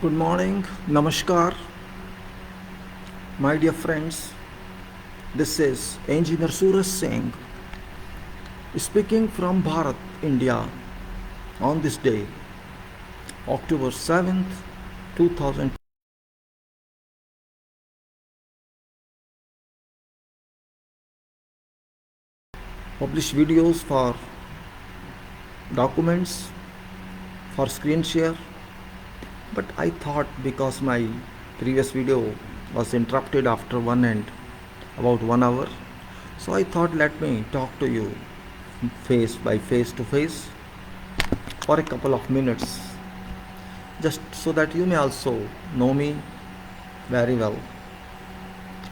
Good morning, Namaskar, my dear friends. This is Engineer Suraj Singh speaking from Bharat, India on this day, October 7th, 2000. Publish videos for documents, for screen share, but I thought because my previous video was interrupted after one end about 1 hour, so I thought let me talk to you face to face for a couple of minutes, just so that you may also know me very well.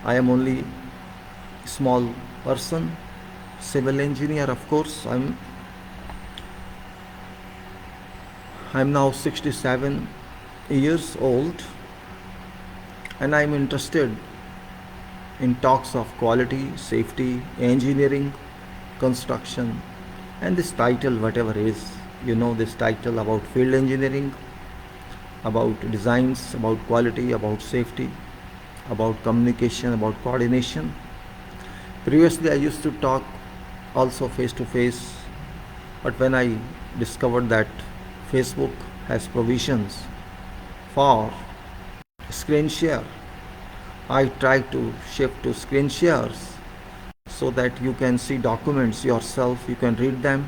I am only small person, civil engineer, of course. I'm now 67 years old, and I'm interested in talks of quality, safety, engineering, construction, and this title, whatever is, this title about field engineering, about designs, about quality, about safety, about communication, about coordination. Previously, I used to talk also face to face, but when I discovered that Facebook has provisions for screen share, I try to shift to screen shares so that you can see documents yourself, you can read them,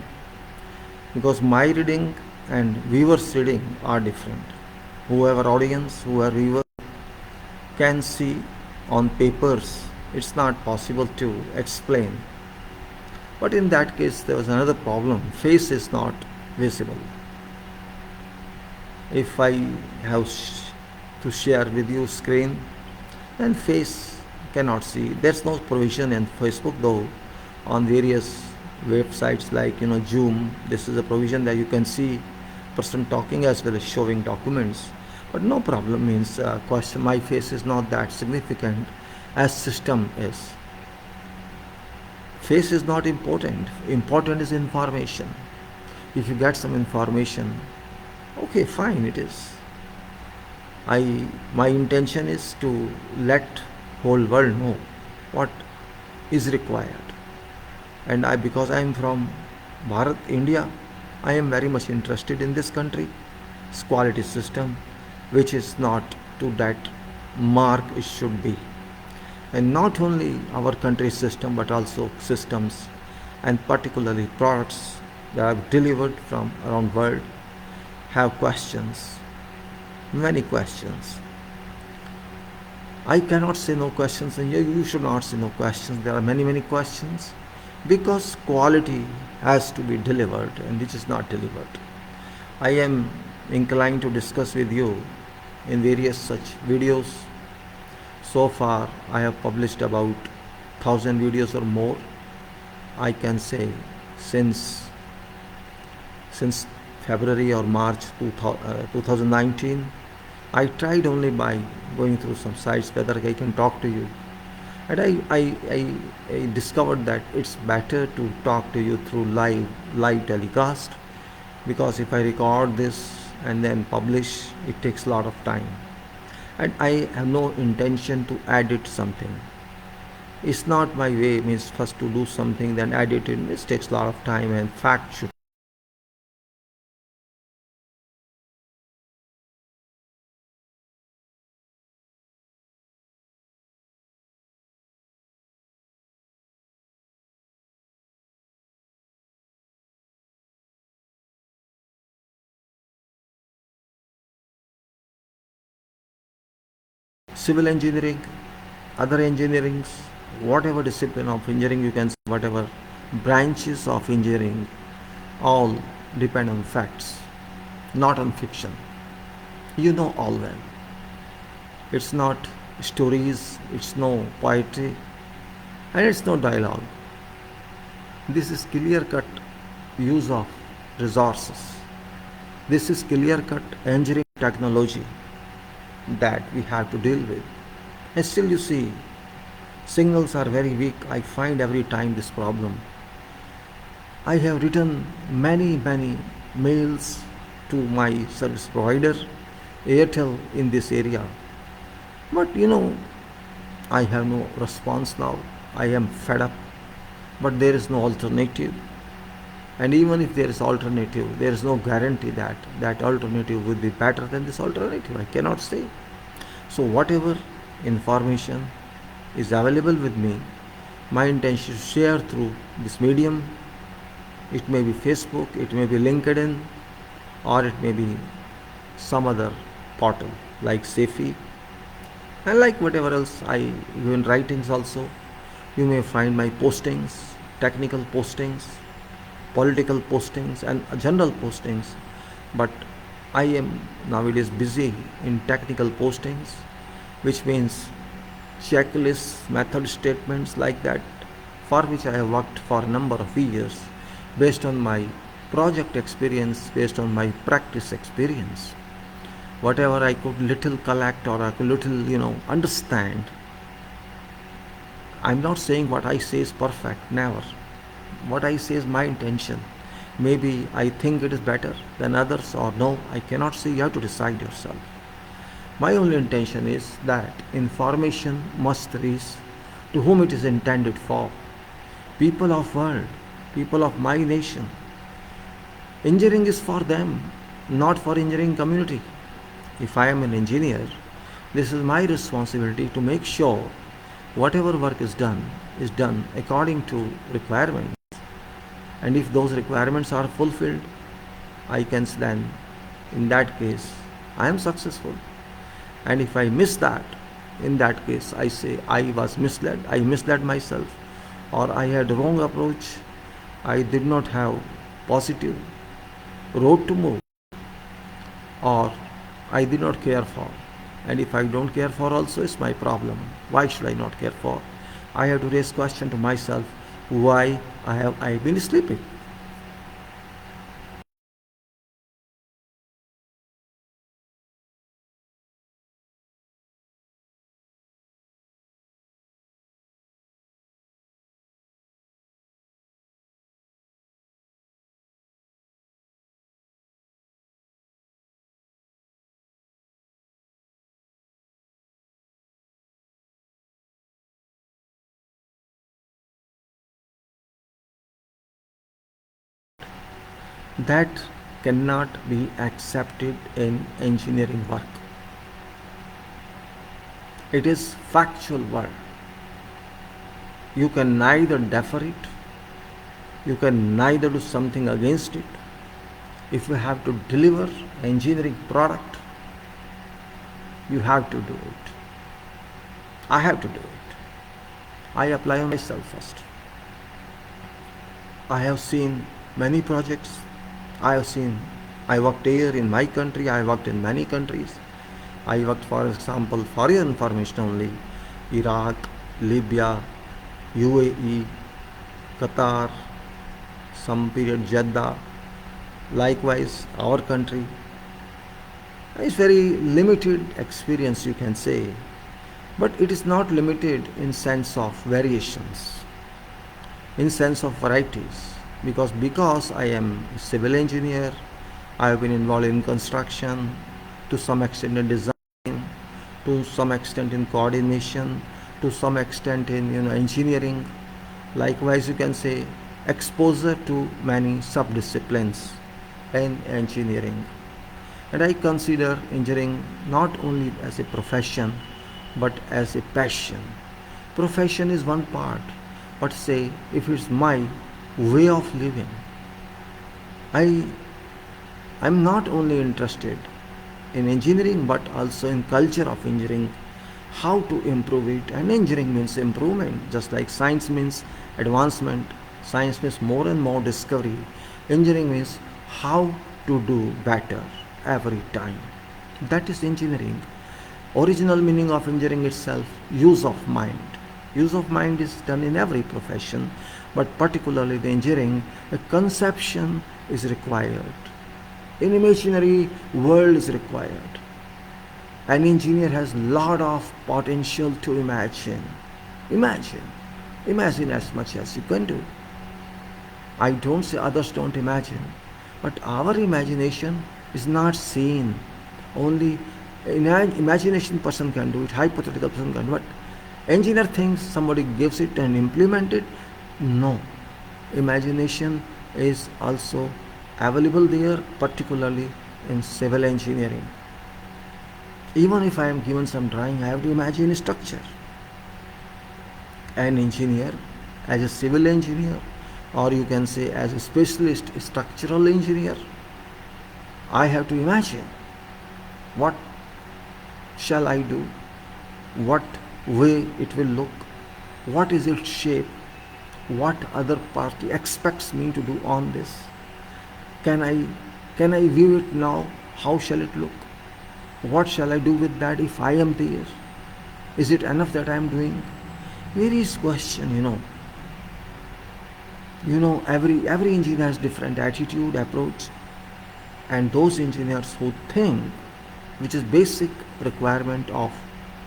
because my reading and viewers' reading are different. Whoever audience, whoever viewer can see on papers, it's not possible to explain. But in that case, there was another problem. Face is not visible. If I have to share with you screen, then face cannot see. There's no provision in Facebook though. On various websites like Zoom, this is a provision that you can see person talking as well as showing documents. But no problem means question. My face is not that significant as system is. Face is not important. Important is information. If you get some information, okay, fine, it is. My intention is to let whole world know what is required. And because I am from Bharat, India, I am very much interested in this country's quality system, which is not to that mark it should be. And not only our country's system, but also systems and particularly products that are delivered from around world have questions, many questions. I cannot say no questions, and you should not say no questions. There are many questions, because quality has to be delivered, and which is not delivered. I am inclined to discuss with you in various such videos. So far, I have published about 1,000 videos or more. I can say since February or March 2019. I tried only by going through some sites whether I can talk to you. And I discovered that it's better to talk to you through live telecast, because if I record this and then publish, it takes a lot of time. And I have no intention to edit something. It's not my way, means first to do something, then edit it. It takes a lot of time, and fact should. Civil engineering, other engineerings, whatever discipline of engineering you can say, whatever branches of engineering, all depend on facts, not on fiction. You know all well. It's not stories, it's no poetry, and it's no dialogue. This is clear cut use of resources. This is clear cut engineering technology that we have to deal with. And still, you see, signals are very weak. I find every time this problem. I have written many mails to my service provider, Airtel in this area. But I have no response now. I am fed up. But there is no alternative. And even if there is alternative, there is no guarantee that that alternative will be better than this alternative. I cannot say. So whatever information is available with me, my intention is to share through this medium. It may be Facebook, it may be LinkedIn, or it may be some other portal like Safi, and like whatever else I even writings also. You may find my postings, technical postings, political postings, and general postings. But I am nowadays busy in technical postings, which means checklists, method statements like that, for which I have worked for a number of years based on my project experience, based on my practice experience. Whatever I could little collect or I could little, understand. I'm not saying what I say is perfect, never. What I say is my intention. Maybe I think it is better than others, or no, I cannot say. You have to decide yourself. My only intention is that information must reach to whom it is intended for. People of world, people of my nation. Engineering is for them, not for engineering community. If I am an engineer, this is my responsibility to make sure whatever work is done according to requirements. And if those requirements are fulfilled, I can then, in that case, I am successful. And if I miss that, in that case, I say I was misled, I misled myself, or I had wrong approach, I did not have positive road to move, or I did not care for. And if I don't care for also, it's my problem. Why should I not care for? I have to raise question to myself, why I been sleeping. That cannot be accepted in engineering work. It is factual work. You can neither defer it, you can neither do something against it. If you have to deliver engineering product, you have to do it. I have to do it. I apply on myself first. I have seen many projects. I worked here in my country, I worked in many countries. I worked, for example, for your information only, Iraq, Libya, UAE, Qatar, some period Jeddah, likewise our country. It's very limited experience, you can say, but it is not limited in sense of variations, in sense of varieties, because I am a civil engineer, I have been involved in construction, to some extent in design, to some extent in coordination, to some extent in engineering. Likewise, you can say exposure to many sub-disciplines in engineering. And I consider engineering not only as a profession but as a passion. Profession is one part, but say if it's my way of living, I'm not only interested in engineering but also in culture of engineering, how to improve it. And engineering means improvement, just like science means advancement, science means more and more discovery. Engineering means how to do better every time. That is engineering. Original meaning of engineering itself, use of mind. Use of mind is done in every profession, but particularly the engineering, a conception is required. An imaginary world is required. An engineer has a lot of potential to imagine. Imagine as much as you can do. I don't say others don't imagine, but our imagination is not seen. Only Imagination person can do it, hypothetical person can do it. Engineer thinks somebody gives it and implement it. No. Imagination is also available there, particularly in civil engineering. Even if I am given some drawing, I have to imagine a structure. An engineer, as a civil engineer, or you can say as a specialist structural engineer, I have to imagine what shall I do, what way it will look, what is its shape, what other party expects me to do on this. Can I view it now? How shall it look? What shall I do with that if I am there? Is it enough that I am doing? Various question, every engineer has different attitude, approach, and those engineers who think, which is basic requirement of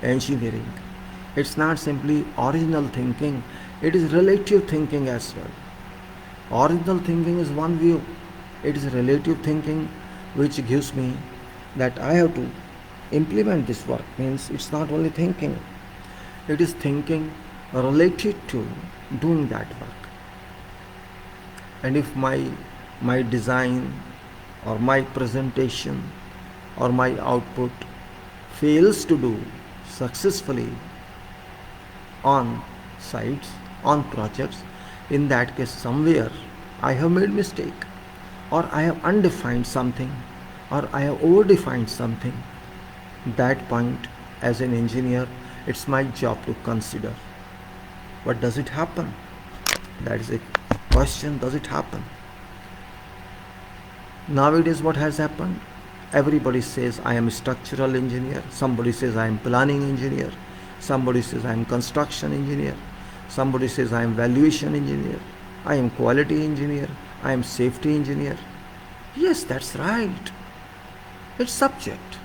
engineering. It's not simply original thinking, it is relative thinking as well. Original thinking is one view, it is relative thinking which gives me that I have to implement this work. Means it's not only thinking, it is thinking related to doing that work. And if my design or my presentation or my output fails to do successfully on sites, on projects, in that case somewhere I have made mistake, or I have undefined something, or I have overdefined something. That point, as an engineer, it's my job to consider. But does it happen? That is a question. Does it happen? Nowadays what has happened? Everybody says I am a structural engineer, somebody says I am planning engineer, somebody says I am construction engineer, somebody says I am valuation engineer, I am quality engineer, I am safety engineer. Yes, that's right. It's subject.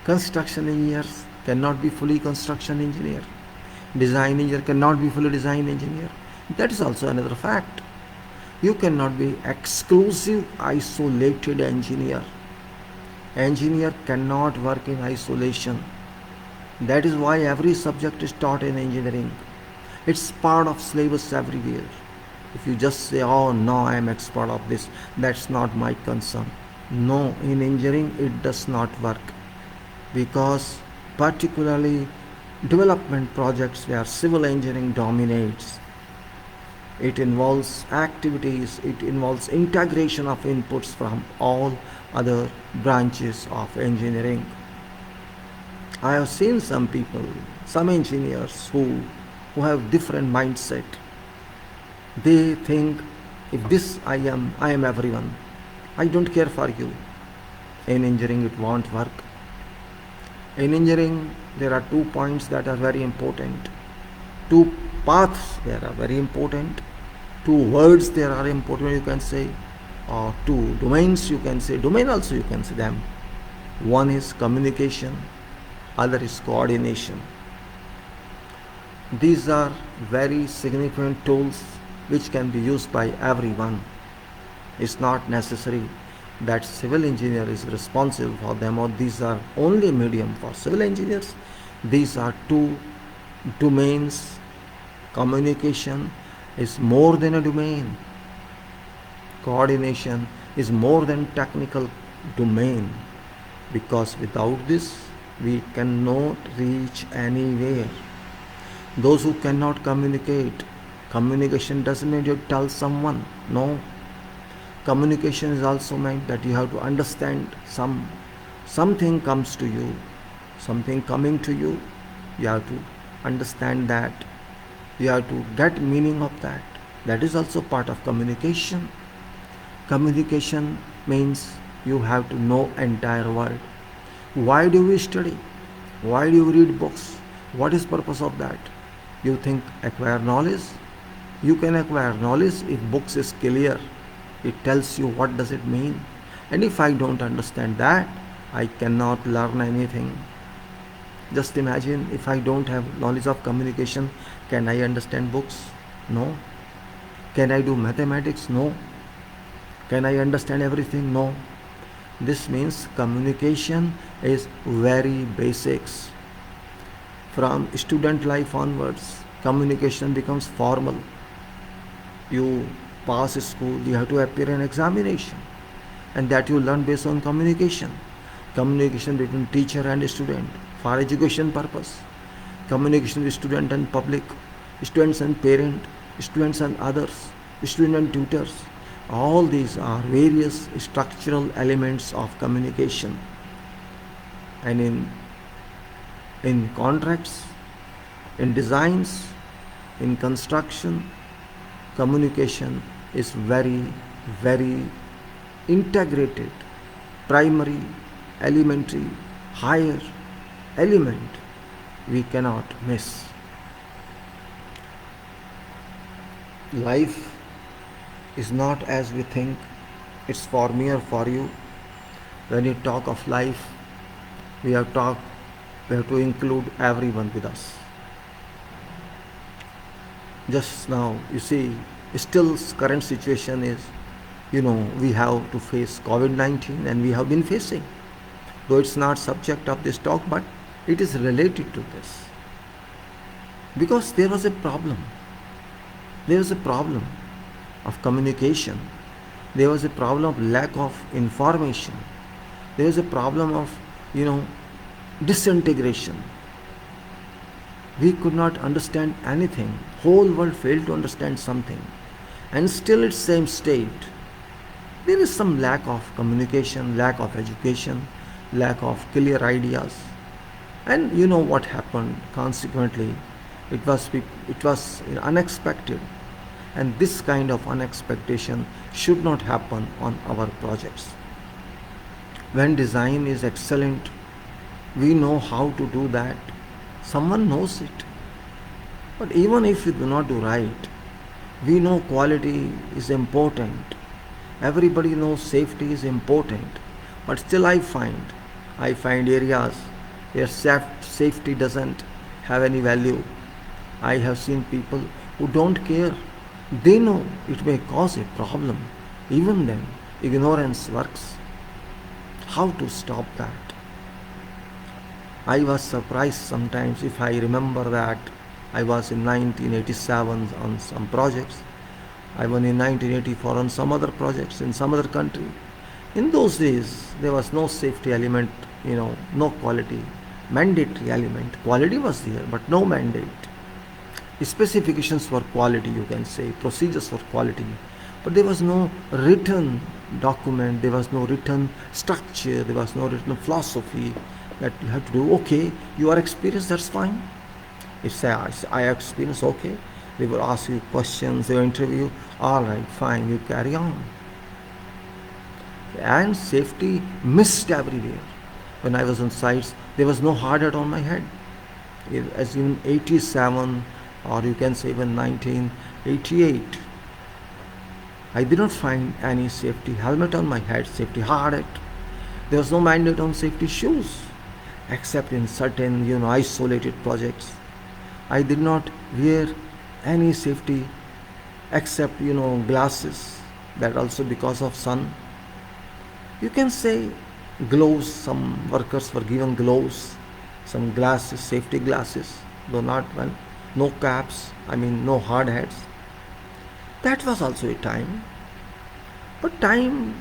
Construction engineers cannot be fully construction engineer. Design engineer cannot be fully design engineer. That is also another fact. You cannot be exclusive isolated engineer. Engineer cannot work in isolation. That is why every subject is taught in engineering. It's part of syllabus everywhere. If you just say, oh no, I am expert of this, that's not my concern. No, in engineering it does not work, because particularly development projects where civil engineering dominates, it involves activities, it involves integration of inputs from all other branches of engineering. I have seen some people, some engineers who have different mindset. They think, if this I am everyone. I don't care for you. In engineering it won't work. In engineering there are 2 points that are very important. 2 paths there are very important. 2 words there are important, you can say, or 2 domains you can say. Domain also you can say them. One is communication, other is coordination. These are very significant tools which can be used by everyone. It's not necessary that civil engineer is responsible for them, or these are only medium for civil engineers. These are 2 domains. Communication is more than a domain. Coordination is more than technical domain, because without this we cannot reach anywhere. Those who cannot communicate, communication doesn't mean you tell someone. No. Communication is also meant that you have to understand something comes to you, something coming to you. You have to understand that. You have to get meaning of that. That is also part of communication. Communication means you have to know entire world. Why do we study? Why do you read books? What is purpose of that? You think acquire knowledge? You can acquire knowledge if books is clear. It tells you what does it mean. And if I don't understand that, I cannot learn anything. Just imagine, if I don't have knowledge of communication, can I understand books? No. Can I do mathematics? No. Can I understand everything? No. This means communication is very basics. From student life onwards, communication becomes formal. You pass school, you have to appear in examination, and that you learn based on communication. Communication between teacher and student for education purpose. Communication with student and public, students and parent, students and others, student and tutors. All these are various structural elements of communication. And in contracts, in designs, in construction, communication is very, very integrated, primary, elementary, higher element we cannot miss. Life is not as we think, it's for me or for you. When you talk of life, we have to include everyone with us. Just now, you see, still current situation is, we have to face COVID-19, and we have been facing. Though it's not subject of this talk, but it is related to this. Because there was a problem. There was a problem of communication. There was a problem of lack of information. There was a problem of, disintegration. We could not understand anything. Whole world failed to understand something. And still it's same state. There is some lack of communication, lack of education, lack of clear ideas. And you know what happened consequently? It was unexpected. And this kind of unexpectation should not happen on our projects. When design is excellent, we know how to do that. Someone knows it. But even if we do not do right, we know quality is important. Everybody knows safety is important. But still I find areas where safety doesn't have any value. I have seen people who don't care. They know it may cause a problem. Even then, ignorance works. How to stop that? I was surprised sometimes if I remember that I was in 1987 on some projects. I was in 1984 on some other projects in some other country. In those days, there was no safety element, no quality, mandatory element. Quality was there, but no mandate. Specifications for quality, you can say, procedures for quality, but there was no written document, there was no written structure, there was no written philosophy that you have to do. Okay, you are experienced, that's fine. If I experience, okay, they will ask you questions, they will interview, all right, fine, you carry on. And safety missed everywhere. When I was on sites, there was no hard hat on my head. As in 87, or you can say even 1988, I did not find any safety helmet on my head, safety hard hat. There was no mandate on safety shoes, except in certain, isolated projects. I did not wear any safety except, glasses, that also because of sun. You can say gloves, some workers were given gloves, some glasses, safety glasses, though not one. No caps, no hard hats. That was also a time. But time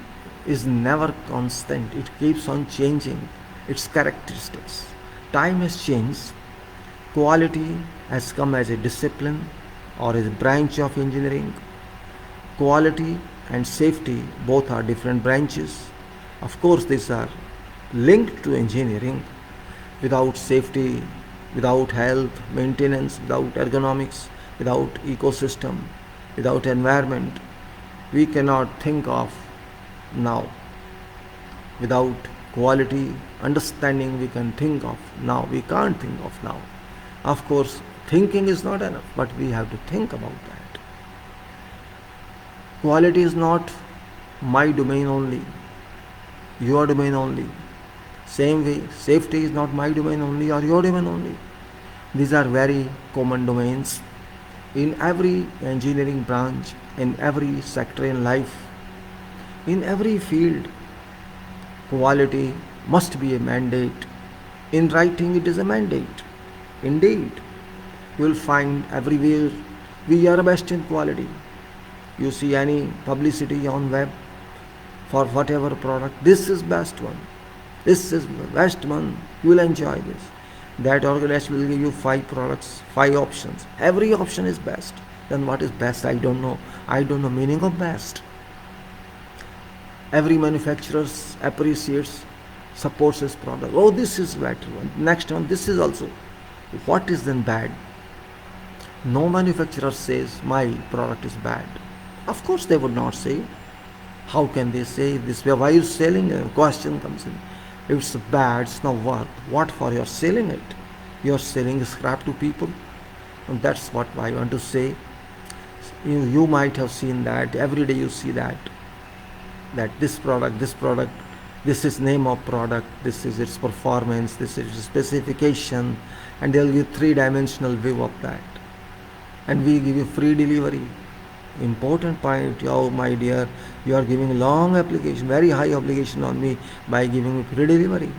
is never constant. It keeps on changing its characteristics. Time has changed. Quality has come as a discipline or as a branch of engineering. Quality and safety both are different branches. Of course, these are linked to engineering. Without safety, without health, maintenance, without ergonomics, without ecosystem, without environment, we cannot think of now. Without quality, understanding, we can think of now. We can't think of now. Of course, thinking is not enough, but we have to think about that. Quality is not my domain only, your domain only. Same way, safety is not my domain only or your domain only. These are very common domains in every engineering branch, in every sector in life, in every field. quality must be a mandate. In writing, it is a mandate. Indeed, you will find everywhere we are best in quality. You see any publicity on web for whatever product, this is best one. This is the best one. You will enjoy this. That organization will give you 5 products, 5 options. Every option is best. Then what is best? I don't know. I don't know meaning of best. Every manufacturer appreciates, supports his product. Oh, this is better one. Next one, this is also. What is then bad? No manufacturer says my product is bad. Of course, they would not say. How can they say this? Why are you selling? A question comes in. If it's bad, it's not worth. What for you're selling it? You're selling scrap to people. And that's what I want to say. You might have seen that. Every day you see that. That this product, this is name of product, this is its performance, this is its specification, and they'll give 3-dimensional view of that. And we give you free delivery. Important point, oh my dear, you are giving long application, very high obligation on me by giving me free delivery,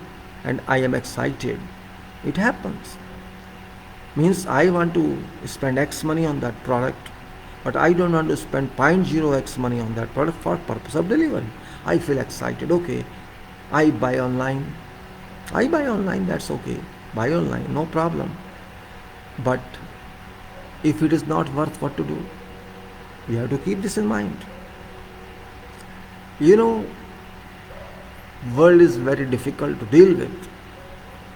and I am excited. It happens. Means I want to spend X money on that product, but I don't want to spend 0.0x money on that product for purpose of delivery. I feel excited. Okay, I buy online. That's okay. Buy online, no problem. But if it is not worth, what to do? We have to keep this in mind. World is very difficult to deal with.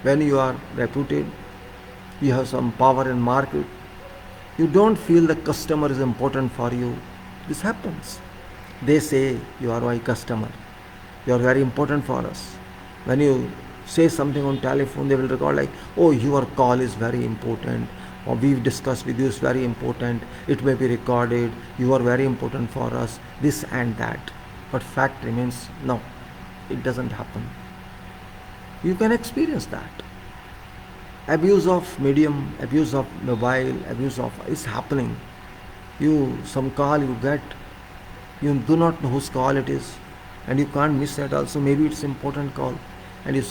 When you are reputed, you have some power in market, you don't feel the customer is important for you. This happens. They say you are my customer. You are very important for us. When you say something on telephone, they will record like, oh, your call is very important, or we've discussed with you is very important, it may be recorded, you are very important for us, this and that. But fact remains, no, it doesn't happen. You can experience that. Abuse of medium, abuse of mobile, abuse of is happening. Some call you get, you do not know whose call it is, and you can't miss that also. Maybe it's important call, and you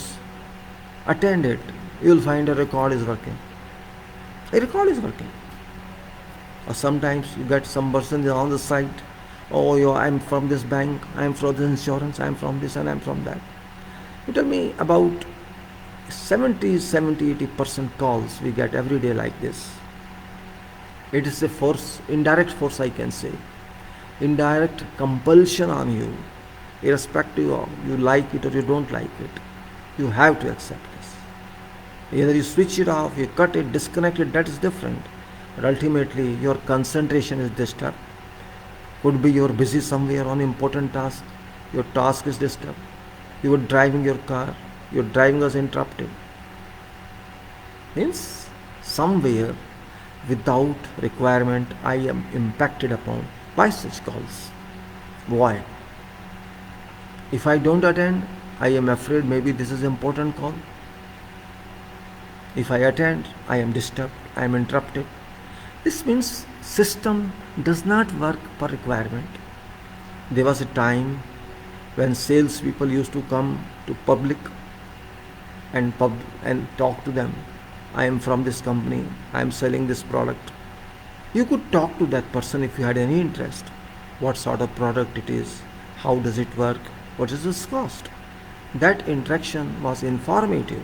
attend it. You will find a record is working. A record is working. Or sometimes you get some person on the site. Oh, I'm from this bank, I'm from this insurance, I'm from this and I'm from that. You tell me about 80% calls we get every day like this. It is a force, indirect force I can say. Indirect compulsion on you, irrespective of you like it or you don't like it. You have to accept this. Either you switch it off, you cut it, disconnect it, that is different. But ultimately your concentration is disturbed. Could be you're busy somewhere on important task, your task is disturbed. You were driving your car, your driving was interrupted. Means somewhere without requirement I am impacted upon by such calls. Why? If I don't attend, I am afraid maybe this is important call. If I attend, I am disturbed, I am interrupted. This means system does not work per requirement. There was a time when salespeople used to come to public and talk to them. I am from this company, I am selling this product. You could talk to that person if you had any interest. What sort of product it is, how does it work, what is its cost. That interaction was informative.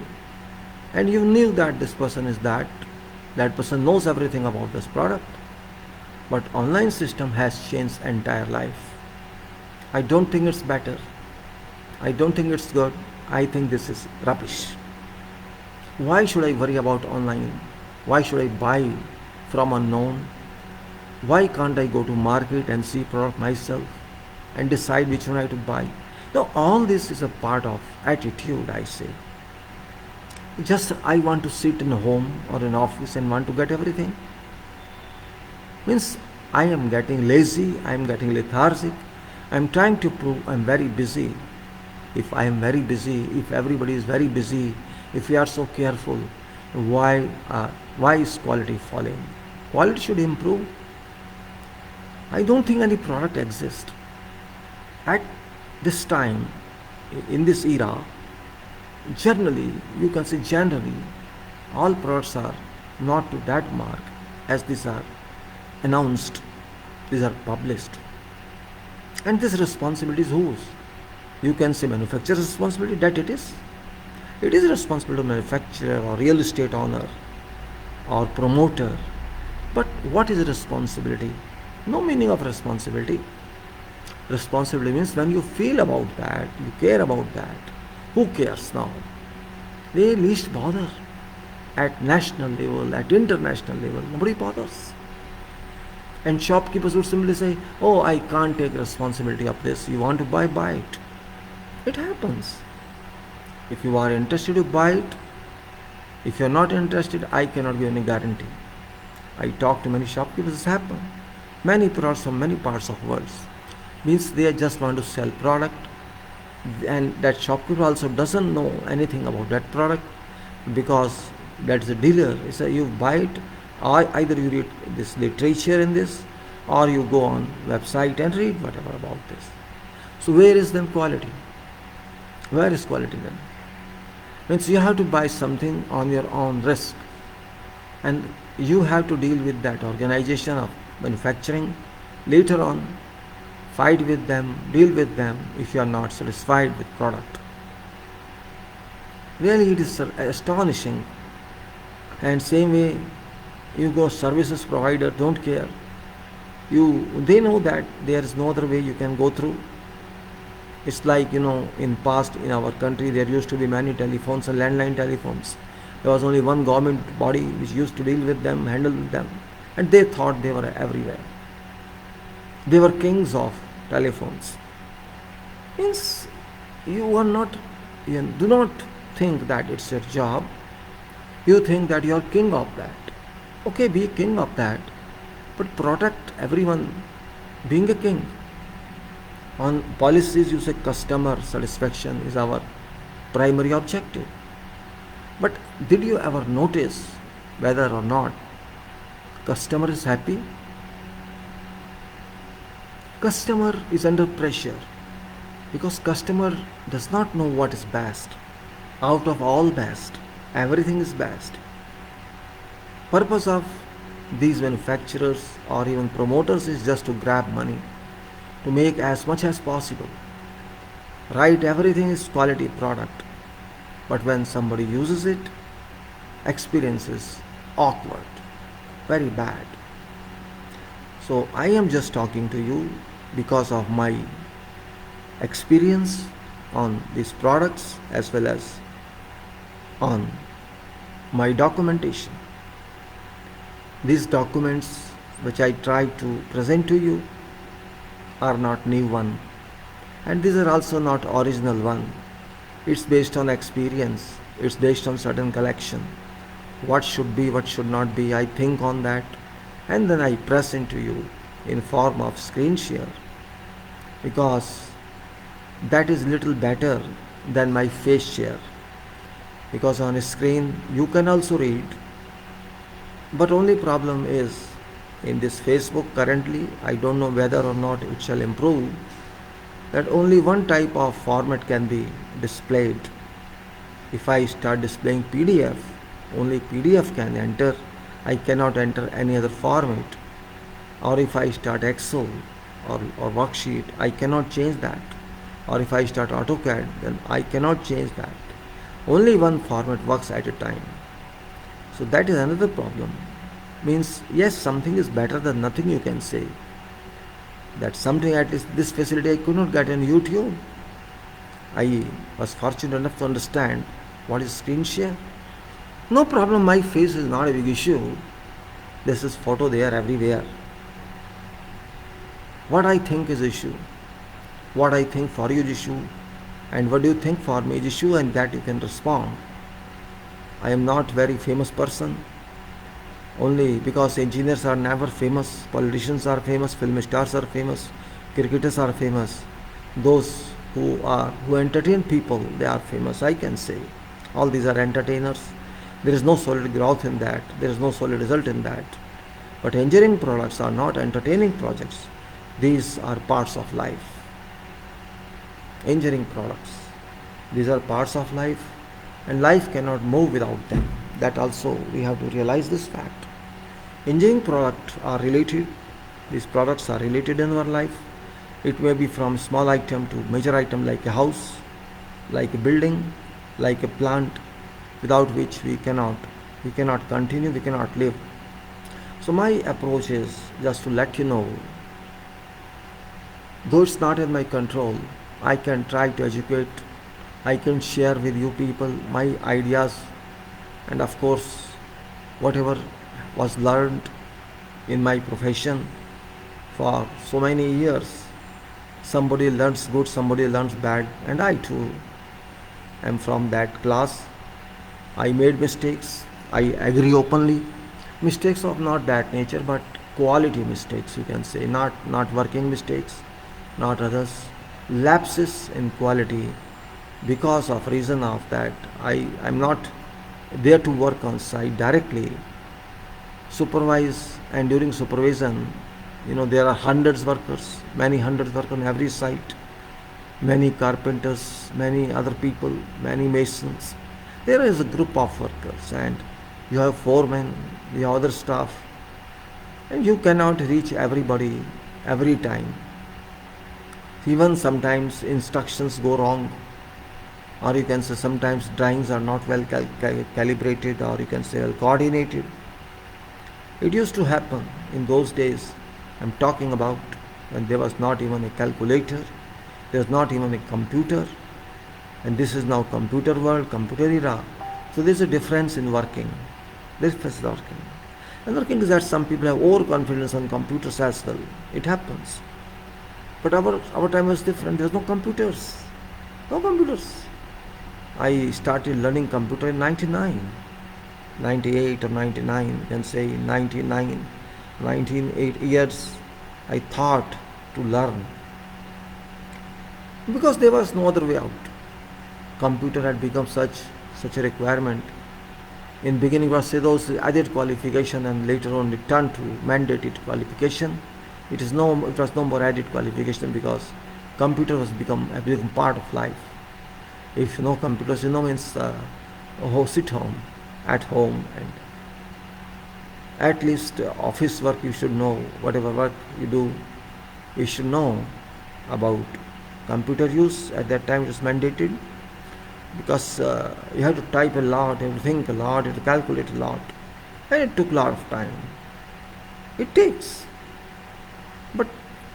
And you knew that this person is that person knows everything about this product. But online system has changed entire life. I don't think it's better. I don't think it's good. I think this is rubbish. Why should I worry about online? Why should I buy from unknown? Why can't I go to market and see product myself and decide which one I have to buy? Now all this is a part of attitude, I say. Just I want to sit in a home or an office and want to get everything. Means I am getting lazy, I am getting lethargic, I am trying to prove I am very busy. If I am very busy, if everybody is very busy, if we are so careful, why is quality falling? Quality should improve. I don't think any product exists at this time in this era, generally, you can say generally, all products are not to that mark as these are announced, these are published. And this responsibility is whose? You can say manufacturer's responsibility, that it is. It is responsible to manufacturer or real estate owner or promoter. But what is responsibility? No meaning of responsibility. Responsibility means when you feel about that, you care about that. Who cares now? They least bother. At national level, at international level, nobody bothers. And shopkeepers would simply say, oh, I can't take responsibility of this. You want to buy, buy it. It happens. If you are interested to buy it, if you are not interested, I cannot give any guarantee. I talk to many shopkeepers, this happens. Many products from many parts of the world. Means they just want to sell product, and that shopkeeper also doesn't know anything about that product because that's a dealer. He says you buy it, or either you read this literature in this, or you go on website and read whatever about this. So where is then quality? Where is quality then? Means you have to buy something on your own risk, and you have to deal with that organization of manufacturing later on, fight with them, deal with them if you are not satisfied with product. Really it is astonishing. And same way you go services provider, don't care. They know that there is no other way you can go through. It's like, in past in our country there used to be many telephones and landline telephones. There was only one government body which used to deal with them, handle them, and they thought they were everywhere. They were kings of telephones. Means you do not think that it's your job. You think that you are king of that. Okay, be king of that, but protect everyone being a king. On policies you say customer satisfaction is our primary objective. But did you ever notice whether or not customer is happy? Customer is under pressure because customer does not know what is best. Out of all best, everything is best. Purpose of these manufacturers or even promoters is just to grab money, to make as much as possible. Right, everything is quality product, but when somebody uses it, experience is awkward, very bad. So I am just talking to you because of my experience on these products as well as on my documentation. These documents which I try to present to you are not new one, and these are also not original one. It's based on experience, it's based on certain collection. What should be, what should not be, I think on that, and then I present to you in form of screen share, because that is little better than my face share, because on a screen you can also read. But only problem is in this Facebook currently, I don't know whether or not it shall improve, that only one type of format can be displayed. If I start displaying PDF, only PDF can enter. I cannot enter any other format. Or if I start Excel or worksheet, I cannot change that. Or if I start AutoCAD, then I cannot change that. Only one format works at a time. So that is another problem. Means, yes, something is better than nothing, you can say. That something, at least this facility I could not get on YouTube. I was fortunate enough to understand what is screen share. No problem, my face is not a big issue. This is photo there everywhere. What I think is issue, what I think for you is issue, and what do you think for me is issue, and that you can respond. I am not very famous person, only because engineers are never famous, politicians are famous, film stars are famous, cricketers are famous. Those who entertain people, they are famous, I can say. All these are entertainers. There is no solid growth in that, there is no solid result in that. But engineering products are not entertaining projects. These are parts of life. Engineering products These are parts of life, and life cannot move without them. That also we have to realize this fact. Engineering products are related. These products are related in our life. It may be from small item to major item, like a house, like a building, like a plant, without which we cannot continue, we cannot live. So my approach is just to let you know, though it's not in my control, I can try to educate, I can share with you people my ideas, and of course, whatever was learned in my profession for so many years. Somebody learns good, somebody learns bad, and I too am from that class. I made mistakes, I agree openly. Mistakes of not that nature, but quality mistakes, you can say, not working mistakes, not others. Lapses in quality, because of reason of that I'm not there to work on site directly, supervise, and during supervision, there are hundreds workers, many hundreds workers on every site, many carpenters, many other people, many masons. There is a group of workers, and you have foremen, you have other staff, and you cannot reach everybody every time. Even sometimes instructions go wrong, or you can say sometimes drawings are not well calibrated, or you can say well coordinated. It used to happen in those days. I'm talking about when there was not even a calculator, there was not even a computer, and this is now computer world, computer era. So there's a difference in working. This is working. Another thing is that some people have overconfidence on computers as well. It happens. But our time was different. There's no computers. No computers. I started learning computer in 99, 98 or 99, you can say 99, 8 years I thought to learn. Because there was no other way out. Computer had become such a requirement. In beginning was say those added qualification, and later on it turned to mandated qualification. It was no more added qualification, because computer has become part of life. If you know computers, means sit home, at home, and at least office work you should know. Whatever work you do, you should know about computer use. At that time it was mandated, because you have to type a lot, you have to think a lot, you have to calculate a lot, and it took a lot of time. It takes. But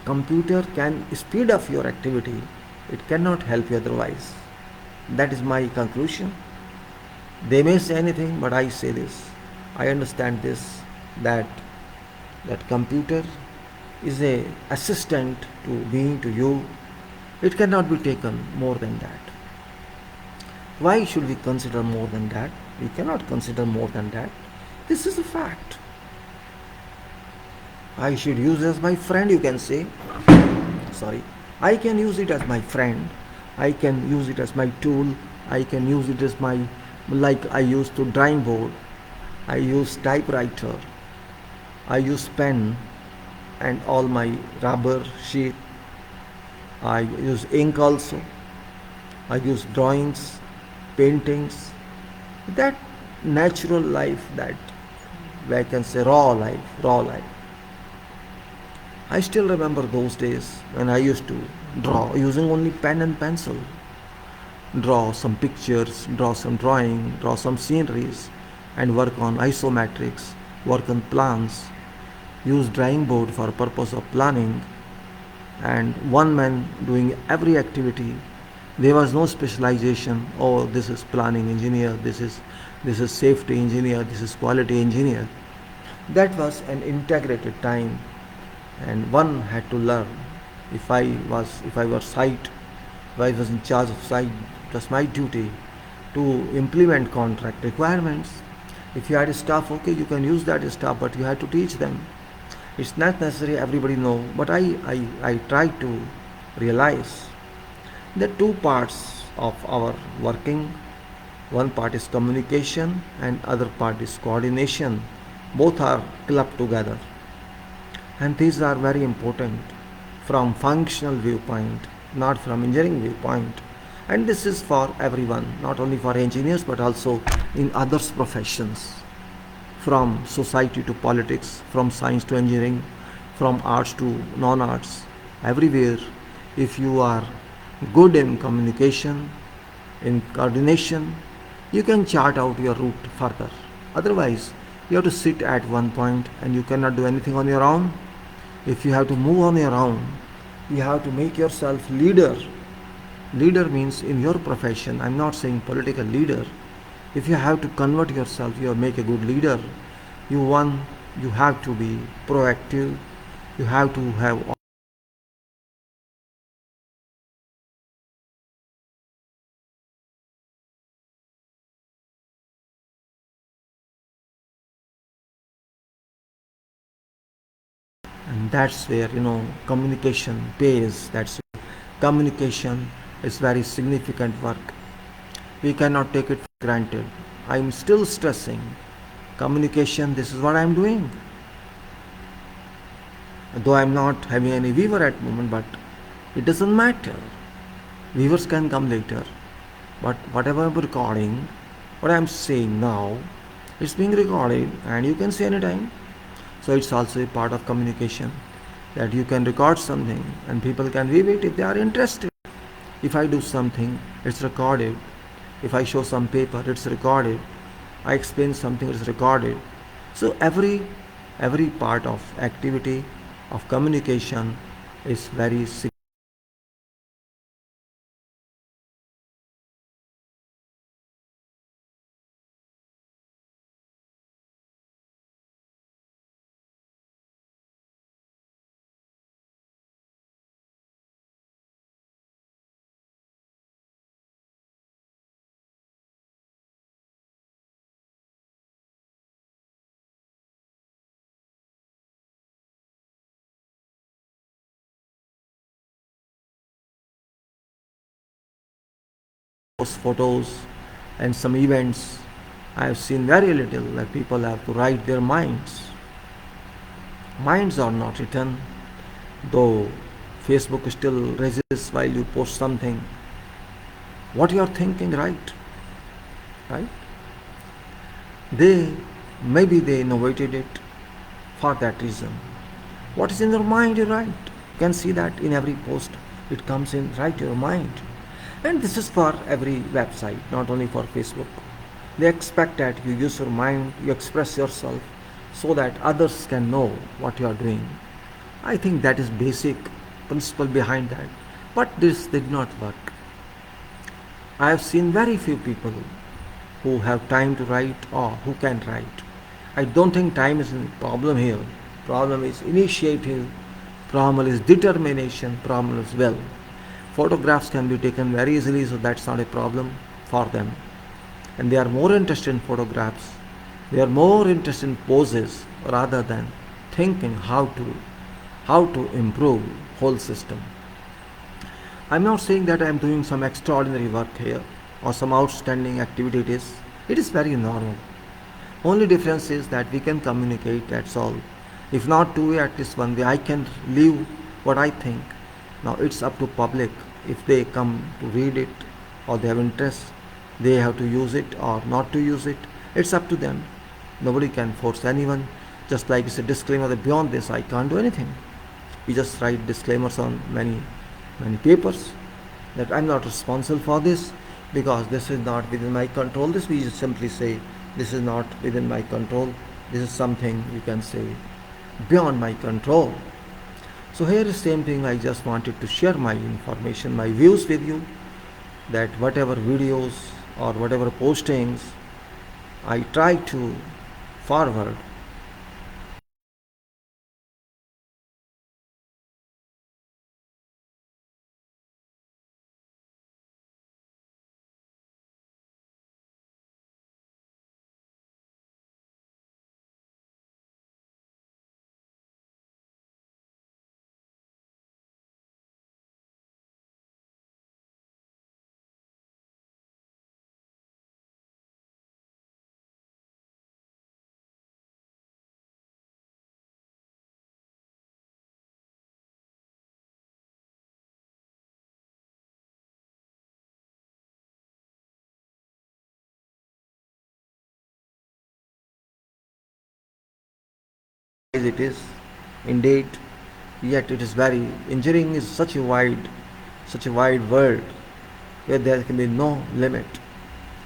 computer can speed up your activity. It cannot help you otherwise. That is my conclusion. They may say anything, but I say this. I understand this, that computer is a assistant to you. It cannot be taken more than that. Why should we consider more than that? We cannot consider more than that. This is a fact. I should use it as my friend, you can say. Sorry. I can use it as my friend. I can use it as my tool. I can use it as my, like I use to drawing board. I use typewriter. I use pen and all my rubber sheet. I use ink also. I use drawings, paintings. That natural life, that I can say raw life. I still remember those days when I used to draw using only pen and pencil. Draw some pictures, draw some drawing, draw some sceneries, and work on isometrics, work on plans, use drawing board for purpose of planning, and one man doing every activity. There was no specialization. Oh, this is planning engineer, this is safety engineer, this is quality engineer. That was an integrated time, and one had to learn. If I was site, if I was in charge of site, it was my duty to implement contract requirements. If you had a staff, okay, you can use that staff, but you had to teach them. It's not necessary everybody know, but I try to realize the two parts of our working. One part is communication and other part is coordination. Both are clubbed together, and these are very important from functional viewpoint, not from engineering viewpoint. And this is for everyone, not only for engineers but also in others professions, from society to politics, from science to engineering, from arts to non-arts, everywhere. If you are good in communication, in coordination, you can chart out your route further. Otherwise, you have to sit at one point and you cannot do anything on your own. If you have to move on your own, you have to make yourself leader. Leader means in your profession, I'm not saying political leader. If you have to convert yourself, you make a good leader. You have to be proactive. You have to have, and that's where communication pays. That's where communication is very significant work. We cannot take it for granted. I'm still stressing communication. This is what I'm doing. Though I'm not having any viewer at the moment, but it doesn't matter. Viewers can come later. But whatever I'm recording, what I'm saying now, it's being recorded and you can see anytime. So it's also a part of communication, that you can record something and people can view it if they are interested. If I do something, it's recorded. If I show some paper, it's recorded. I explain something, it's recorded. So every part of activity of communication is very significant. Those photos and some events, I have seen very little that people have to write their minds. Minds are not written, though Facebook still raises while you post something. What you are thinking, right? They maybe they innovated it for that reason. What is in your mind, you write. You can see that in every post. It comes in right your mind. And this is for every website, not only for Facebook. They expect that you use your mind, you express yourself so that others can know what you are doing. I think that is basic principle behind that. But this did not work. I have seen very few people who have time to write or who can write. I don't think time is a problem here. Problem is initiative, problem is determination, problem is will. Photographs can be taken very easily, so that's not a problem for them. And they are more interested in photographs. They are more interested in poses rather than thinking how to improve whole system. I'm not saying that I'm doing some extraordinary work here or some outstanding activity. It is very normal. Only difference is that we can communicate, that's all. If not two way, at least one way. I can leave what I think. Now it's up to public. If they come to read it or they have interest, they have to use it or not to use it. It's up to them. Nobody can force anyone. Just like it's a disclaimer that beyond this I can't do anything. We just write disclaimers on many papers that I'm not responsible for this because this is not within my control. This we just simply say this is not within my control. This is something you can say beyond my control. So here is same thing. I just wanted to share my information, my views with you, that whatever videos or whatever postings I try to forward it is indeed, yet it is very, engineering is such a wide world where there can be no limit.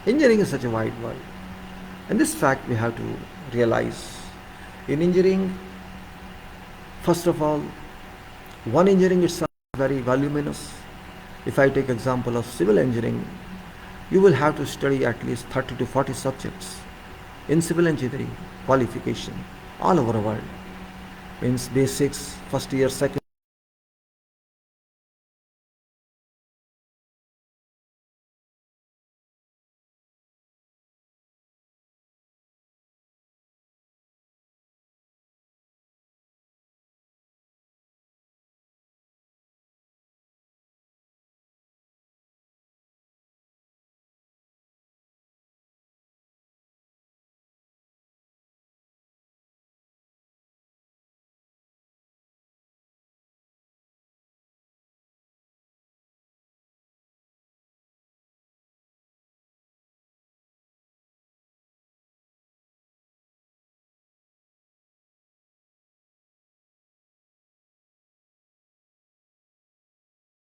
Engineering is such a wide world. And this fact we have to realize. In engineering, first of all, one engineering itself is very voluminous. If I take example of civil engineering, you will have to study at least 30 to 40 subjects in civil engineering qualification all over the world. Means basics, first year, second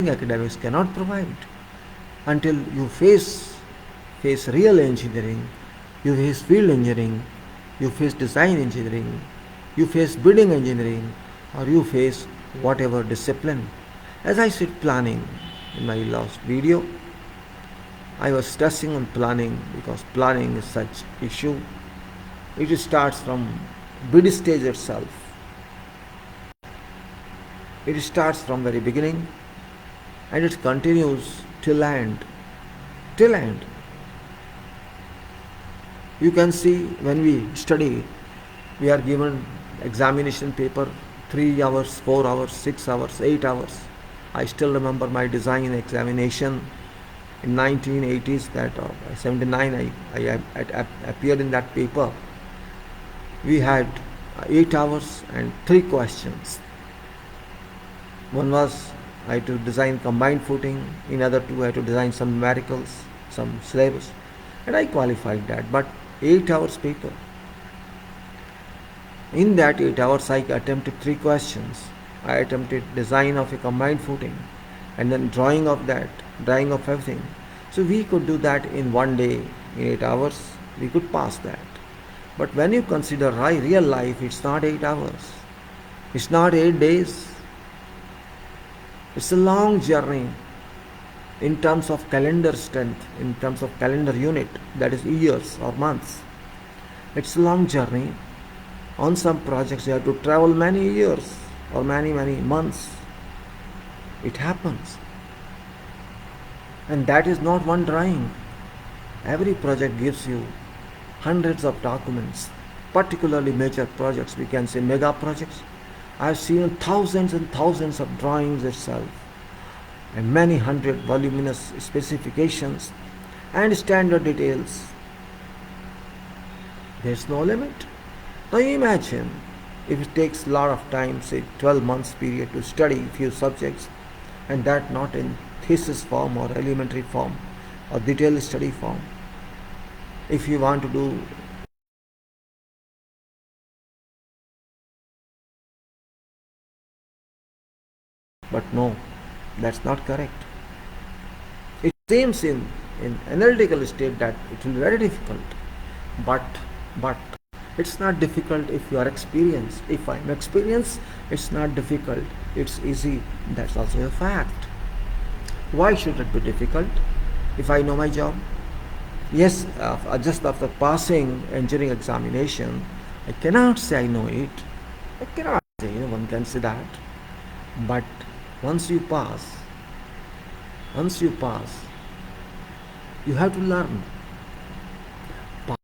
academics cannot provide. Until you face real engineering, you face field engineering, you face design engineering, you face building engineering, or you face whatever discipline. As I said planning in my last video, I was stressing on planning because planning is such issue. It starts from bid stage itself. It starts from very beginning and it continues till end. Till end. You can see when we study, we are given examination paper 3 hours, 4 hours, 6 hours, 8 hours. I still remember my design examination in 1980s, that 79 I appeared in that paper. We had 8 hours and 3 questions. One was I had to design combined footing, in other 2 I had to design some numericals, some syllabus, and I qualified that. But 8 hours paper. In that 8 hours I attempted 3 questions. I attempted design of a combined footing and then drawing of everything. So we could do that in one day, in 8 hours, we could pass that. But when you consider real life, it's not 8 hours. It's not 8 days. It's a long journey in terms of calendar strength, in terms of calendar unit, that is years or months. It's a long journey. On some projects you have to travel many years or many months. It happens. And that is not one drawing. Every project gives you hundreds of documents, particularly major projects, we can say mega projects. I have seen thousands and thousands of drawings itself and many hundred voluminous specifications and standard details. There's no limit. Now imagine if it takes a lot of time, say 12 months period to study few subjects, and that not in thesis form or elementary form or detailed study form. If you want to do but no, that's not correct. It seems in analytical state that it will be very difficult, but it's not difficult if you are experienced. If I'm experienced, it's not difficult, it's easy. That's also a fact. Why should it be difficult if I know my job? Yes, just after passing engineering examination, I cannot say I know it. I cannot say, one can say that. But once you pass, you have to learn.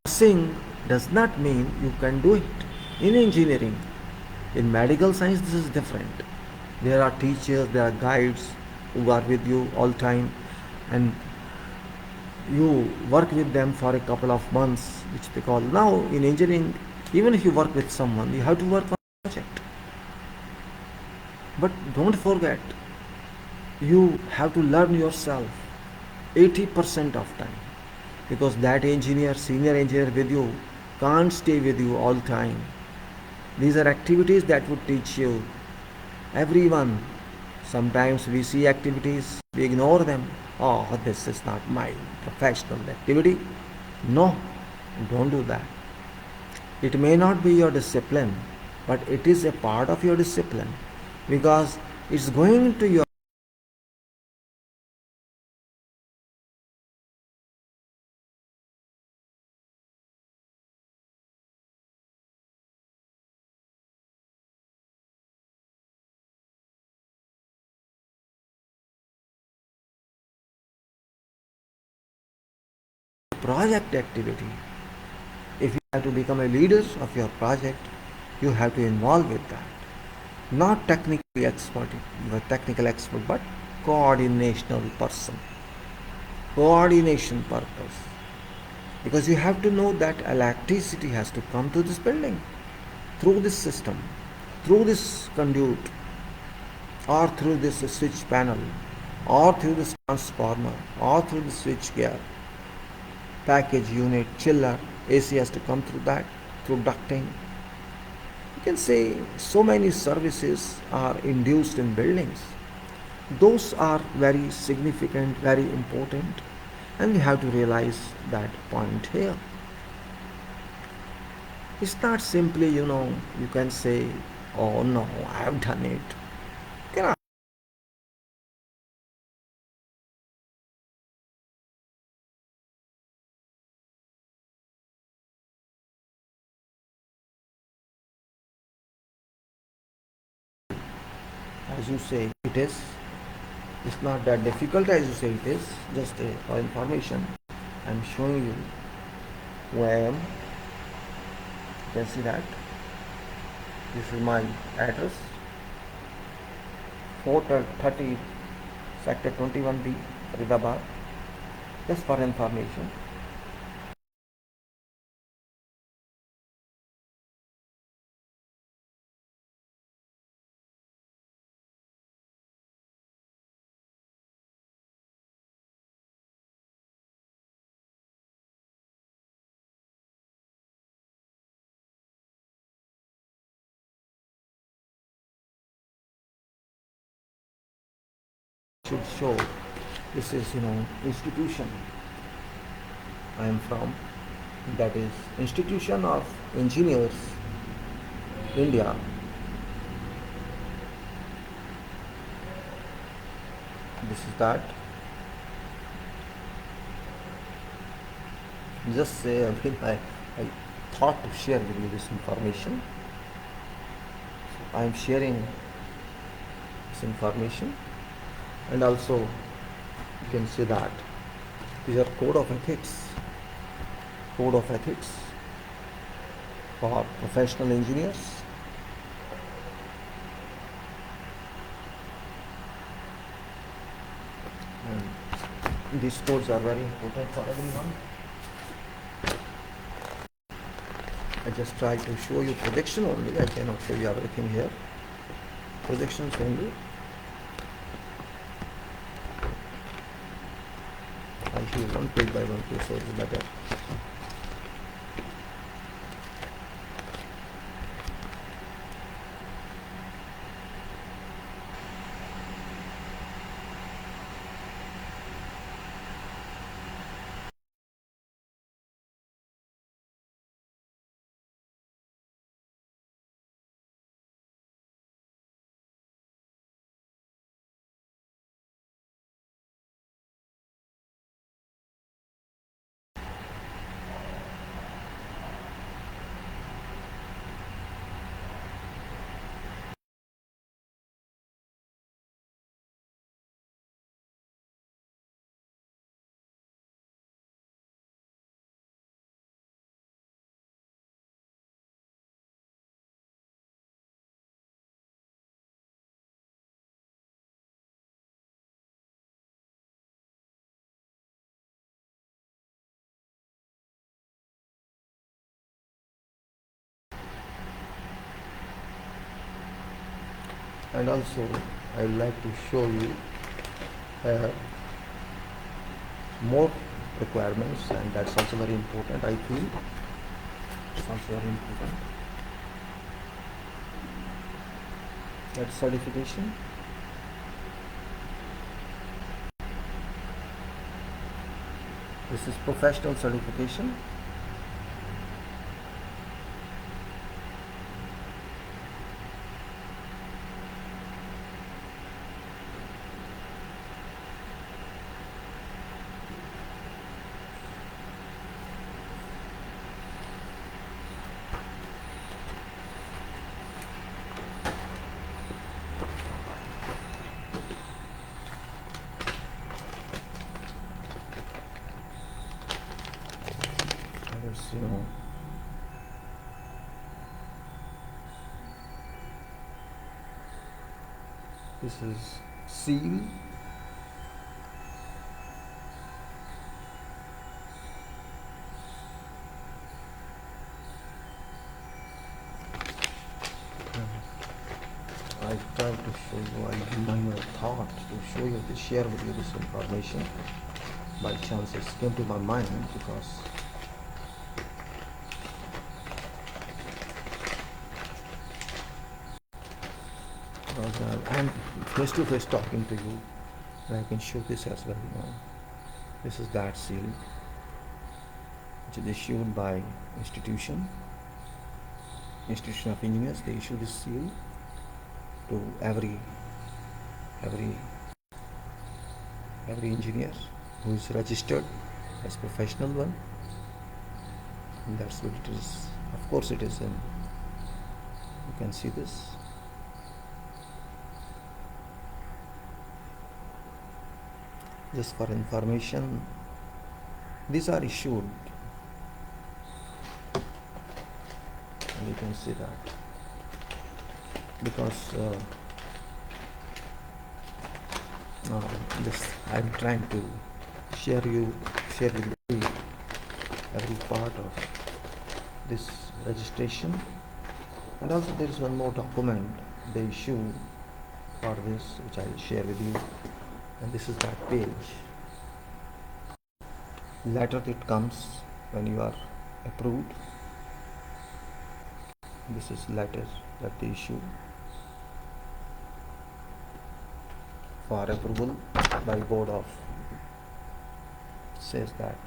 Passing does not mean you can do it. In engineering, in medical science, this is different. There are teachers, there are guides who are with you all time, and you work with them for a couple of months, which they call. Now in engineering, even if you work with someone, you have to work on a project. But don't forget, you have to learn yourself 80% of time, because that engineer, senior engineer with you can't stay with you all the time. These are activities that would teach you. Everyone, sometimes we see activities, we ignore them. Oh, this is not my professional activity. No, don't do that. It may not be your discipline, but it is a part of your discipline because it's going to your project activity. If you have to become a leader of your project, you have to involve with that. Not technically expert, you are technical expert, but coordinational person. Coordination purpose. Because you have to know that electricity has to come to this building through this system, through this conduit, or through this switch panel, or through this transformer, or through the switch gear, package unit, chiller, AC has to come through that, through ducting. You can say so many services are induced in buildings. Those are very significant, very important, and we have to realize that point here. It's not simply, you can say, oh no, I have done it. You know, as you say, it is. It's not that difficult as you say it is. Just for information, I'm showing you where I am. You can see that. This is my address. 430 Sector 21B, Faridabad. Just for information. Should show this is institution I am from, that is Institution of Engineers India. This is that. Just say I thought to share with you this information. So I am sharing this information, and also you can see that these are code of ethics for professional engineers. And these codes are very important for everyone. I just try to show you projection only. I cannot show you everything here. Projections only. I show one page by one page, so it's better. And also I would like to show you more requirements, and that's also very important. I feel it's also very important. That certification. This is professional certification. Let's this is seal. I try to show you, I combine my thought to show you, to share with you this information. By chance it came to my mind because I'm face to face talking to you, and I can show this as well. This is that seal, which is issued by institution of engineers. They issue this seal to every engineer who is registered as professional one. And that's what it is. Of course, it is in. You can see this. Just for information, these are issued, and you can see that because this I'm trying to share with you every part of this registration. And also there is one more document they issue for this, which I will share with you. And this is that page. Letter that comes when you are approved. This is letter that they issue for approval by board of, says that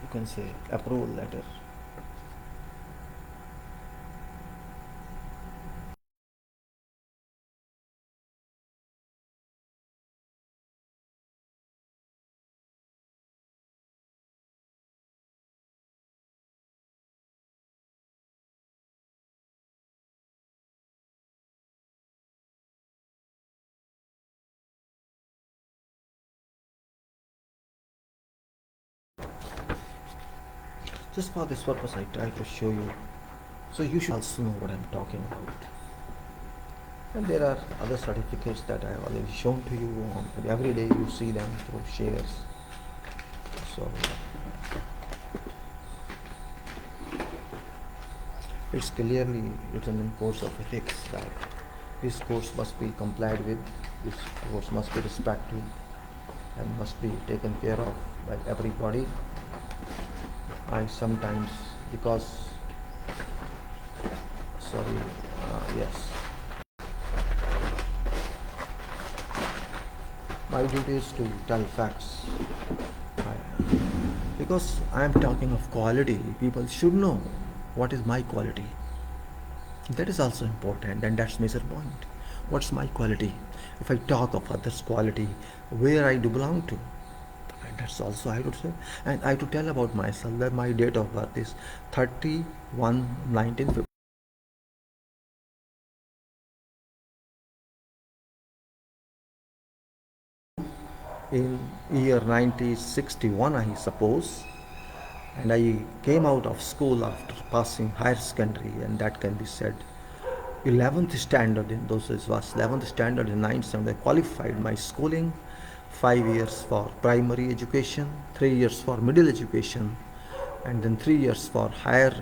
you can say approval letter. Just for this purpose I try to show you, so you should also know what I'm talking about. And there are other certificates that I have already shown to you. Every day you see them through shares. So it's clearly written in course of ethics that this course must be complied with, this course must be respected and must be taken care of by everybody. I sometimes, because yes, my duty is to tell facts. Because I am talking of quality, people should know what is my quality. That is also important, and that's major point. What's my quality? If I talk of others' quality, where I do belong to, and that's also I would say. And I have to tell about myself that my date of birth is 31/1950. In year 1961, I suppose, and I came out of school after passing higher secondary, and that can be said 11th standard. In those days was 11th standard. In 9th standard I qualified my schooling, 5 years for primary education, 3 years for middle education, and then 3 years for higher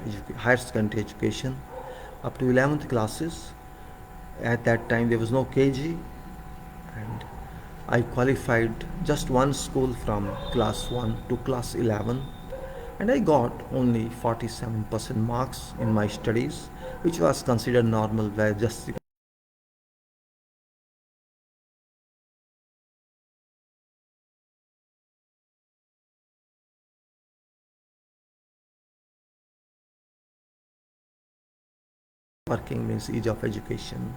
secondary education up to 11th classes. At that time there was no KG, and I qualified just one school from class 1 to class 11, and I got only 47% marks in my studies, which was considered normal, where just working means age of education.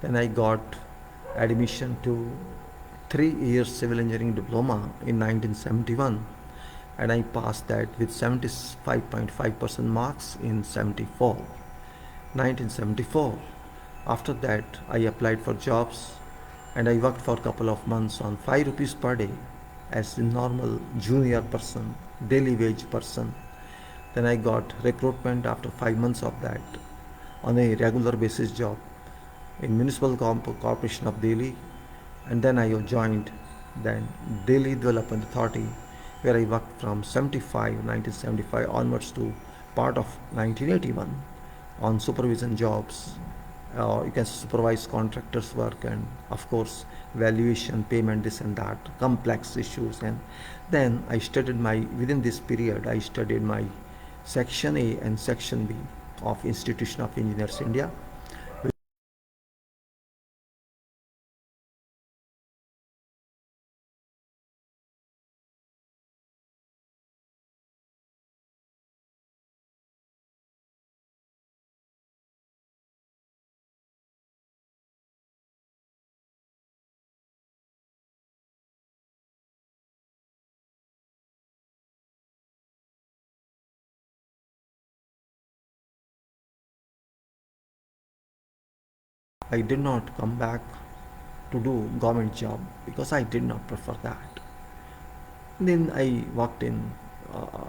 Then I got admission to 3 years civil engineering diploma in 1971, and I passed that with 75.5% marks in 1974. After that, I applied for jobs and I worked for a couple of months on 5 rupees per day as a normal junior person, daily wage person. Then I got recruitment after 5 months of that on a regular basis job in Municipal Corporation of Delhi, and then I joined then Delhi Development Authority, where I worked from 1975 onwards to part of 1981 on supervision jobs. You can supervise contractors' work and, of course, valuation, payment, this and that, complex issues. And then I studied within this period, I studied my Section A and Section B of Institution of Engineers India. I did not come back to do government job because I did not prefer that. Then I worked in,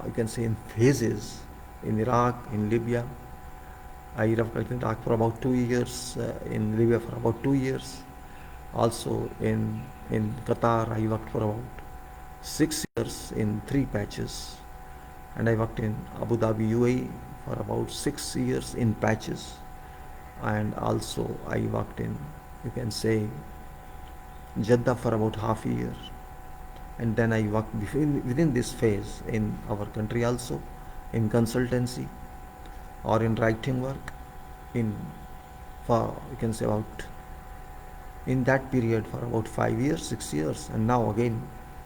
you can say, in phases in Iraq, in Libya. I worked in Iraq for about 2 years, in Libya for about 2 years. Also in Qatar, I worked for about 6 years in 3 patches. And I worked in Abu Dhabi, UAE for about 6 years in patches. And also I worked in, you can say, Jeddah for about half a year. And then I worked within this phase in our country also, in consultancy or in writing work, in for you can say about in that period for about 5 years, 6 years, and now again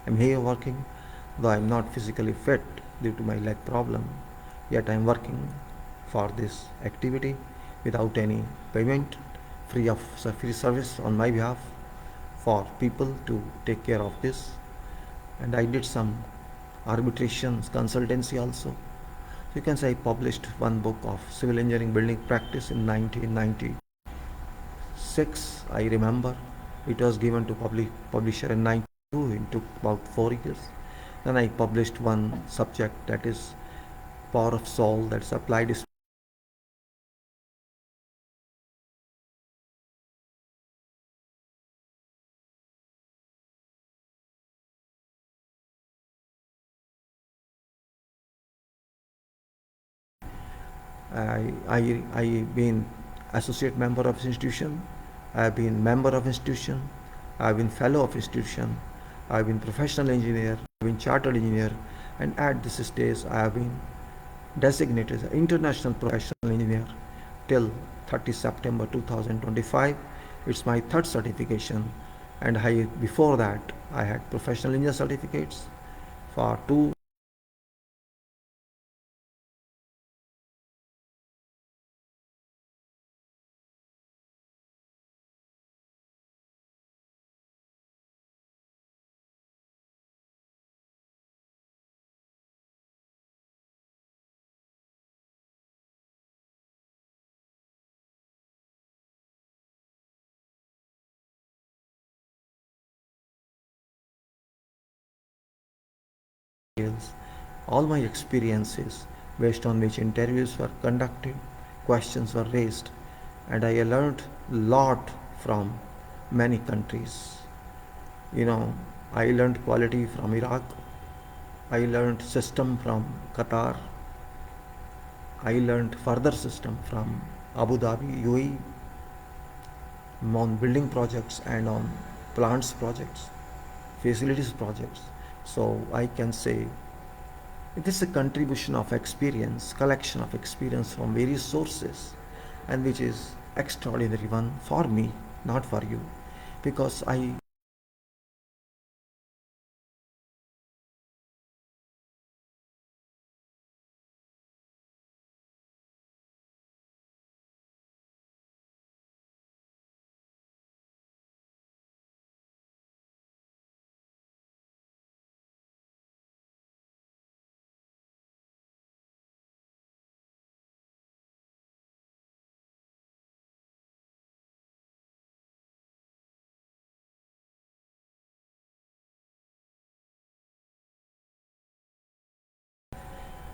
I'm here working, though I'm not physically fit due to my leg problem, yet I'm working for this activity without any payment, free service on my behalf for people to take care of this. And I did some arbitration consultancy also. You can say I published one book of civil engineering building practice in 1996. I remember it was given to publisher in 92. It took about 4 years. Then I published one subject, that is power of soul, that's applied. I been associate member of institution, I have been member of institution, I have been fellow of institution, I have been professional engineer, I have been chartered engineer, and at this stage I have been designated as an international professional engineer till 30 September 2025. It's my third certification, and before that I had professional engineer certificates for 2 years. All my experiences based on which interviews were conducted, questions were raised, and I learned a lot from many countries. You know, I learned quality from Iraq, I learned system from Qatar, I learned further system from Abu Dhabi, UAE, on building projects and on plants projects, facilities projects. So I can say It is a contribution of experience, collection of experience from various sources, and which is extraordinary one for me, not for you, because I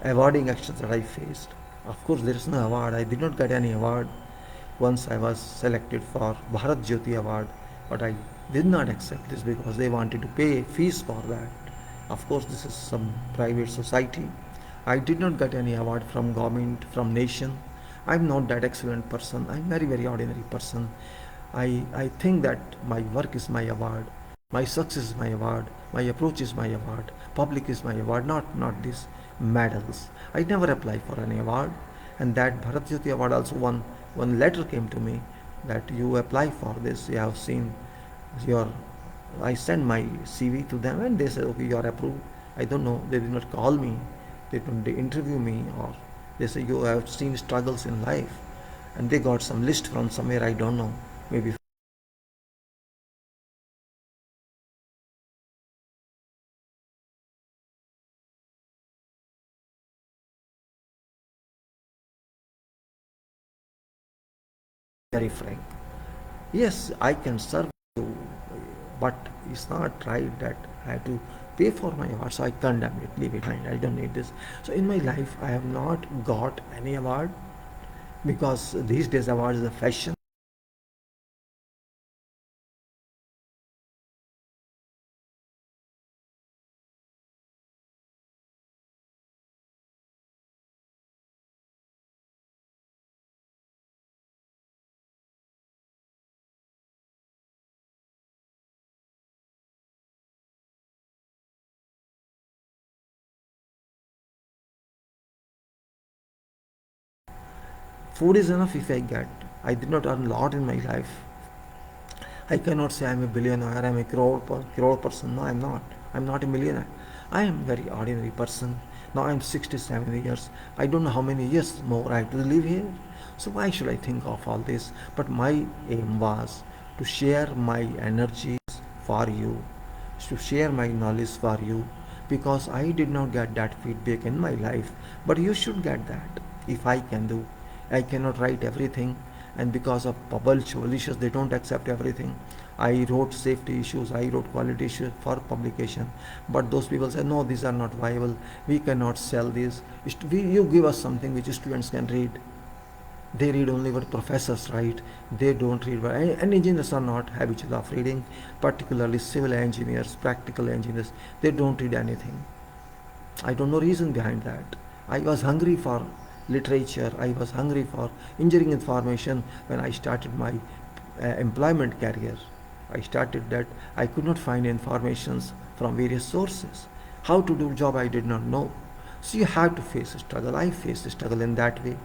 awarding actions that I faced. Of course, there is no award. I did not get any award. Once I was selected for Bharat Jyoti Award, but I did not accept this because they wanted to pay fees for that. Of course, this is some private society. I did not get any award from government, from nation. I'm not that excellent person. I'm very, very ordinary person. I think that my work is my award, my success is my award, my approach is my award, public is my award, not these medals. I never apply for any award, and that Bharat Jyoti Award also one letter came to me that you apply for this. You have seen your. I sent my CV to them, and they said, okay, you are approved. I don't know. They did not call me. They didn't interview me, or they say you have seen struggles in life, and they got some list from somewhere, I don't know, maybe very frank. Yes, I can serve you, but it's not right that I have to pay for my award, so I condemn it, leave it behind. I don't need this. So in my life, I have not got any award because these days awards is a fashion. Food is enough if I get. I did not earn a lot in my life. I cannot say I'm a billionaire, I'm a crore person. No, I'm not. I'm not a millionaire. I am a very ordinary person. Now I'm 67 years. I don't know how many years more I have to live here. So why should I think of all this? But my aim was to share my energies for you, to share my knowledge for you, because I did not get that feedback in my life. But you should get that if I can do. I cannot write everything, and because of publishers, they don't accept everything. I wrote safety issues, I wrote quality issues for publication, but those people say no, these are not viable. We cannot sell these. You give us something which students can read. They read only what professors write. They don't read what, and engineers are not habitual of reading, particularly civil engineers, practical engineers. They don't read anything. I don't know reason behind that. I was hungry for literature. I was hungry for engineering information when I started my employment career. I started that I could not find informations from various sources. How to do job I did not know. So you have to face a struggle. I faced a struggle in that way.